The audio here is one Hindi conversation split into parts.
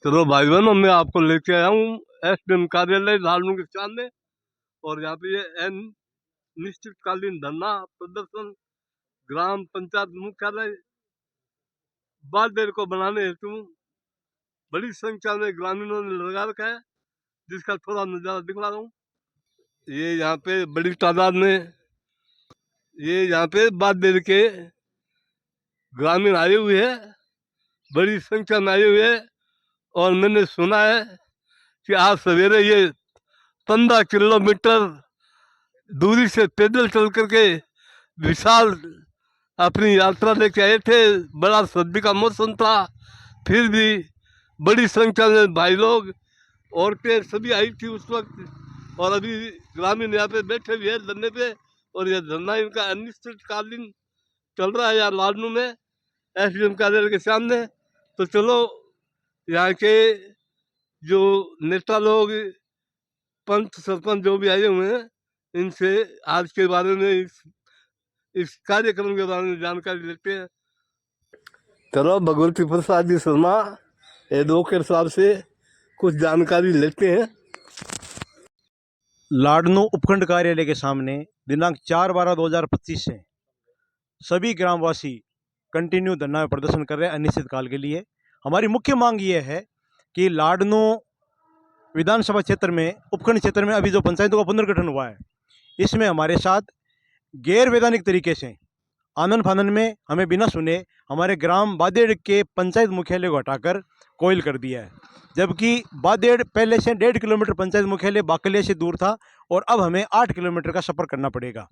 चलो भाई बहनों, मैं आपको लेके आया हूँ एसडीएम कार्यालय लालनू के सामने। और यहाँ पे ये अनिश्चितकालीन धरना प्रदर्शन ग्राम पंचायत मुख्यालय बालदेर को बनाने हेतु बड़ी संख्या में ग्रामीणों ने लगा रखा है, जिसका थोड़ा नजारा दिखला रहा हूँ। ये यहाँ पे बड़ी तादाद में यहाँ पे बालदेर के ग्रामीण आए हुए हैं, बड़ी संख्या में आए हुए हैं। और मैंने सुना है कि आज सवेरे ये 15 किलोमीटर दूरी से पैदल चल करके विशाल अपनी यात्रा लेके आए थे। बड़ा सर्दी का मौसम था, फिर भी बड़ी संख्या में भाई लोग, औरतें सभी आई थी उस वक्त। और अभी ग्रामीण यहाँ पे बैठे हुए हैं धरने पे, और यह धरना इनका अनिश्चितकालीन चल रहा है यहाँ लाडनू में एसडीएम कार्यालय के सामने। तो चलो यहाँ के जो नेता लोग, पंच सरपंच जो भी आए हुए हैं, इनसे आज के बारे में इस कार्यक्रम के बारे में जानकारी लेते हैं। चलो भगवती प्रसाद जी शर्मा एडवोकेट साहब से कुछ जानकारी लेते हैं। लाडनू उपखंड कार्यालय के सामने दिनांक 4/12/2025 से सभी ग्रामवासी कंटिन्यू धरना में प्रदर्शन कर रहे हैं अनिश्चितकाल के लिए। हमारी मुख्य मांग ये है कि लाडनू विधानसभा क्षेत्र में, उपखंड क्षेत्र में अभी जो पंचायतों का पुनर्गठन हुआ है, इसमें हमारे साथ गैर वैधानिक तरीके से आनन फानन में हमें बिना सुने हमारे ग्राम बादेड़ के पंचायत मुख्यालय को हटाकर कोयल कर दिया है। जबकि बादेड़ पहले से 1.5 किलोमीटर पंचायत मुख्यालय बाकलिया से दूर था और अब हमें 8 किलोमीटर का सफ़र करना पड़ेगा।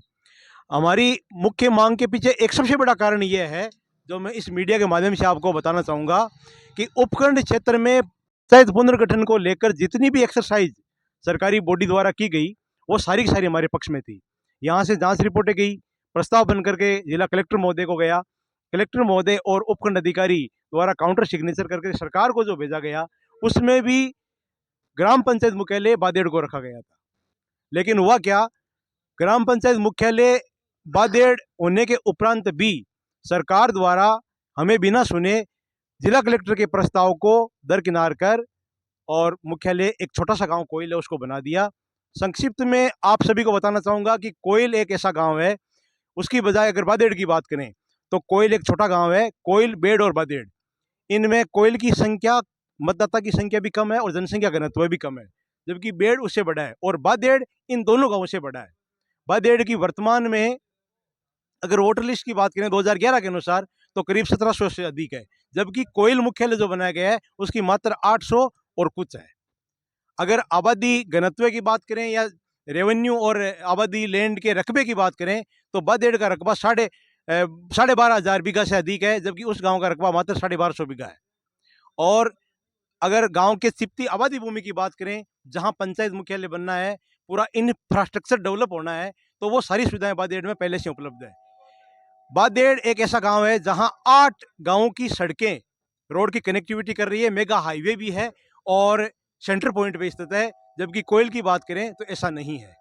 हमारी मुख्य मांग के पीछे एक सबसे बड़ा कारण यह है, जो मैं इस मीडिया के माध्यम से आपको बताना चाहूँगा, कि उपखंड क्षेत्र में पंचायत पुनर्गठन को लेकर जितनी भी एक्सरसाइज सरकारी बॉडी द्वारा की गई, वो सारी की सारी हमारे पक्ष में थी। यहाँ से जांच रिपोर्टें गई, प्रस्ताव बन करके जिला कलेक्टर महोदय को गया, कलेक्टर महोदय और उपखंड अधिकारी द्वारा काउंटर सिग्नेचर करके सरकार को जो भेजा गया, उसमें भी ग्राम पंचायत मुख्यालय बादेड़ को रखा गया था। लेकिन हुआ क्या, ग्राम पंचायत मुख्यालय बादेड़ होने के उपरांत भी सरकार द्वारा हमें बिना सुने जिला कलेक्टर के प्रस्ताव को दरकिनार कर और मुख्यालय एक छोटा सा गांव कोयल है उसको बना दिया। संक्षिप्त में आप सभी को बताना चाहूँगा कि कोयल एक ऐसा गांव है, उसकी बजाय अगर बादेड़ की बात करें तो कोयल एक छोटा गांव है। कोयल, बेड़ और बादेड़, इनमें कोयल की संख्या, मतदाता की संख्या भी कम है और जनसंख्या घनत्व भी कम है, जबकि बेड़ उससे बड़ा है और बादेड़ इन दोनों गांवों से बड़ा है। बादेड़ की वर्तमान में अगर वोटर लिस्ट की बात करें 2011 के अनुसार तो करीब 1700 से अधिक है, जबकि कोयल मुख्यालय जो बनाया गया है उसकी मात्र 800 और कुछ है। अगर आबादी घनत्व की बात करें या रेवेन्यू और आबादी लैंड के रकबे की बात करें तो बादेड़ का रकबा 12,500 बीघा से अधिक है, जबकि उस गांव का रकबा मात्र 1250 बीघा है। और अगर गांव के सिप्ती आबादी भूमि की बात करें, जहां पंचायत मुख्यालय बनना है, पूरा इंफ्रास्ट्रक्चर डेवलप होना है, तो वो सारी सुविधाएं बादेड़ में पहले से उपलब्ध है। बादेड़ एक ऐसा गांव है जहां 8 गांवों की सड़कें रोड की कनेक्टिविटी कर रही है, मेगा हाईवे भी है और सेंटर पॉइंट पे स्थित है, जबकि कोयल की बात करें तो ऐसा नहीं है।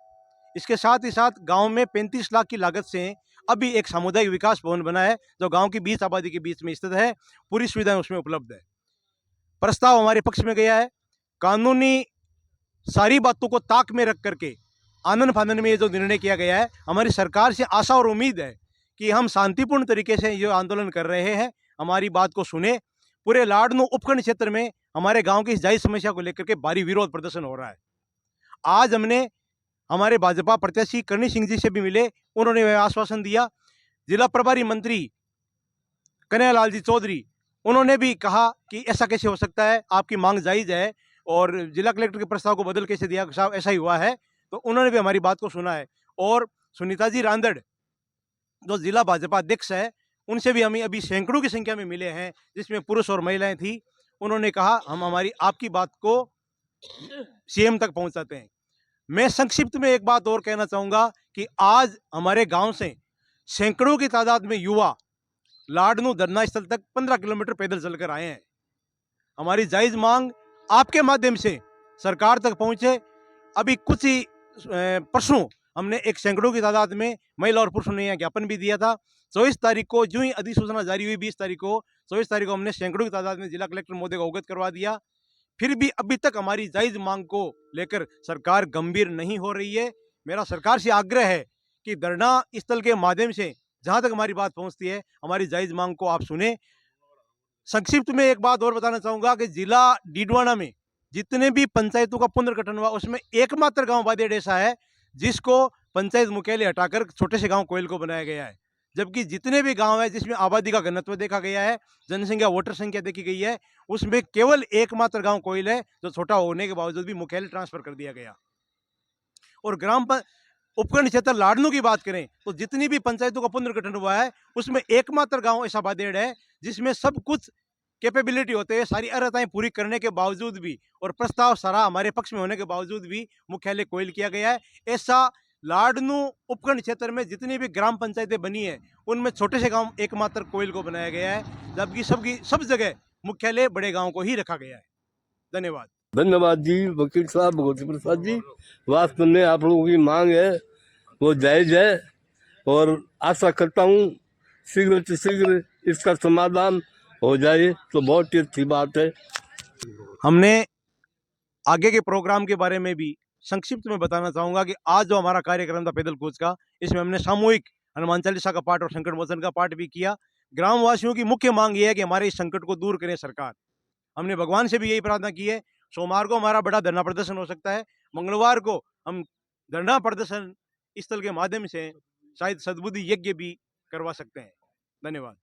इसके साथ ही साथ गांव में 35 लाख की लागत से अभी एक सामुदायिक विकास भवन बना है, जो गांव की 20 आबादी के बीच में स्थित है, पूरी सुविधाएं उसमें उपलब्ध है। प्रस्ताव हमारे पक्ष में गया है। कानूनी सारी बातों को ताक में रख करके आनन फानन में ये जो निर्णय किया गया है, हमारी सरकार से आशा और उम्मीद है कि हम शांतिपूर्ण तरीके से ये आंदोलन कर रहे हैं, हमारी बात को सुने। पूरे लाडनू उपखंड क्षेत्र में हमारे गांव की इस जायज समस्या को लेकर के भारी विरोध प्रदर्शन हो रहा है। आज हमने हमारे भाजपा प्रत्याशी करणी सिंह जी से भी मिले, उन्होंने वह आश्वासन दिया। जिला प्रभारी मंत्री कन्हैयालाल जी चौधरी, उन्होंने भी कहा कि ऐसा कैसे हो सकता है, आपकी मांग जायज है और जिला कलेक्टर के प्रस्ताव को बदल कैसे दिया, साहब ऐसा ही हुआ है। तो उन्होंने भी हमारी बात को सुना है। और सुनीता जी रांदड़ जो जिला भाजपा अध्यक्ष है, उनसे भी हमें अभी सैकड़ों की संख्या में मिले हैं, जिसमें पुरुष और महिलाएं थी। उन्होंने कहा हम आपकी बात को सीएम तक पहुंचाते हैं। मैं संक्षिप्त में एक बात और कहना चाहूंगा कि आज हमारे गांव से सैकड़ों की तादाद में युवा लाडनू धरना स्थल तक 15 किलोमीटर पैदल चलकर आए हैं। हमारी जायज मांग आपके माध्यम से सरकार तक पहुंचे। अभी कुछ ही परसों हमने एक सैकड़ों की तादाद में महिला और पुरुषों ने यह ज्ञापन भी दिया था। 24 तारीख को जो ही अधिसूचना जारी हुई, 20 तारीख को, 24 तारीख को हमने सैकड़ों की तादाद में जिला कलेक्टर महोदय को अवगत करवा दिया। फिर भी अभी तक हमारी जायज मांग को लेकर सरकार गंभीर नहीं हो रही है। मेरा सरकार से आग्रह है कि धरना स्थल के माध्यम से जहां तक हमारी बात पहुंचती है, हमारी जायज मांग को आप सुने। संक्षिप्त में एक बात और बताना चाहूंगा कि जिला डीडवाना में जितने भी पंचायतों का पुनर्गठन हुआ, उसमें एकमात्र गांव बादेड़ ऐसा है जिसको पंचायत मुख्यालय हटाकर छोटे से गांव कोयल को बनाया गया है। जबकि जितने भी गांव है जिसमें आबादी का घनत्व देखा गया है, जनसंख्या, वोटर संख्या देखी गई है, उसमें केवल एकमात्र गांव कोयल है जो छोटा होने के बावजूद भी मुख्यालय ट्रांसफर कर दिया गया। और उपखंड क्षेत्र लाडनू की बात करें तो जितनी भी पंचायतों का पुनर्गठन हुआ है, उसमें एकमात्र गांव ऐसा बादेड़ है जिसमें सब कुछ कैपेबिलिटी होते हुए, सारी अर्हताएं पूरी करने के बावजूद भी और प्रस्ताव सारा हमारे पक्ष में होने के बावजूद भी मुख्यालय कोयल किया गया है। ऐसा लाडनू उपखंड क्षेत्र में जितनी भी ग्राम पंचायतें बनी है, उनमें छोटे से गांव एकमात्र कोयल को बनाया गया है, जबकि सब जगह मुख्यालय बड़े गांव को ही रखा गया है। धन्यवाद। धन्यवाद जी वकील साहब भगवती प्रसाद जी। वास्तव में आप लोगों की मांग है वो जायज है और आशा करता हूँ शीघ्र से शीघ्र इसका समाधान हो जाए तो बहुत ही अच्छी बात है। हमने आगे के प्रोग्राम के बारे में भी संक्षिप्त में बताना चाहूंगा कि आज जो हमारा कार्यक्रम था पैदल कूच का, इसमें हमने सामूहिक हनुमान चालीसा का पाठ और संकट मोचन का पाठ भी किया। ग्रामवासियों की मुख्य मांग यह है कि हमारे इस संकट को दूर करें सरकार। हमने भगवान से भी यही प्रार्थना की है। सोमवार को हमारा बड़ा धरना प्रदर्शन हो सकता है, मंगलवार को हम धरना प्रदर्शन स्थल के माध्यम से शायद सद्बुद्धि यज्ञ भी करवा सकते हैं। धन्यवाद।